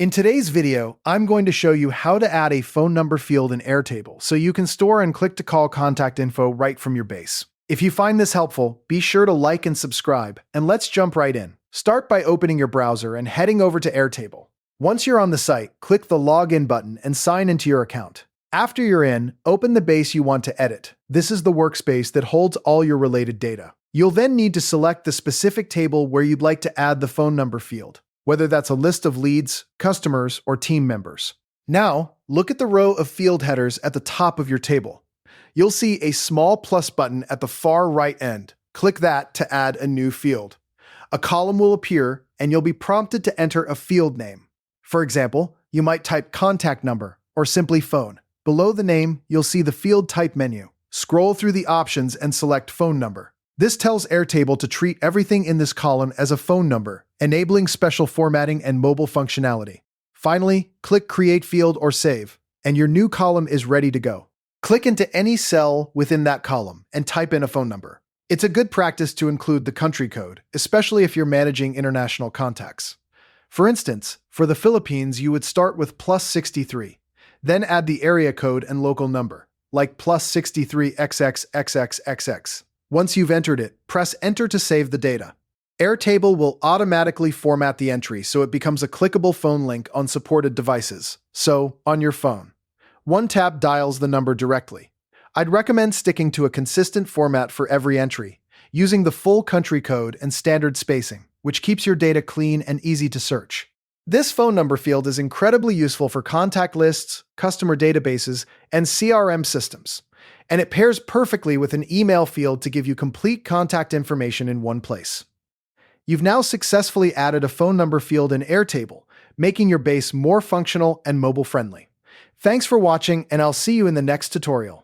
In today's video, I'm going to show you how to add a phone number field in Airtable so you can store and click to call contact info right from your base. If you find this helpful, be sure to like and subscribe, and let's jump right in. Start by opening your browser and heading over to Airtable. Once you're on the site, click the Login button and sign into your account. After you're in, open the base you want to edit. This is the workspace that holds all your related data. You'll then need to select the specific table where you'd like to add the phone number field, whether that's a list of leads, customers, or team members. Now, look at the row of field headers at the top of your table. You'll see a small plus button at the far right end. Click that to add a new field. A column will appear, and you'll be prompted to enter a field name. For example, you might type contact number or simply phone. Below the name, you'll see the field type menu. Scroll through the options and select phone number. This tells Airtable to treat everything in this column as a phone number, enabling special formatting and mobile functionality. Finally, click Create Field or Save, and your new column is ready to go. Click into any cell within that column and type in a phone number. It's a good practice to include the country code, especially if you're managing international contacts. For instance, for the Philippines, you would start with +63, then add the area code and local number, like +63XXXXXX. Once you've entered it, press Enter to save the data. Airtable will automatically format the entry so it becomes a clickable phone link on supported devices, so on your phone. One tap dials the number directly. I'd recommend sticking to a consistent format for every entry, using the full country code and standard spacing, which keeps your data clean and easy to search. This phone number field is incredibly useful for contact lists, customer databases, and CRM systems, and it pairs perfectly with an email field to give you complete contact information in one place. You've now successfully added a phone number field in Airtable, making your base more functional and mobile-friendly. Thanks for watching, and I'll see you in the next tutorial.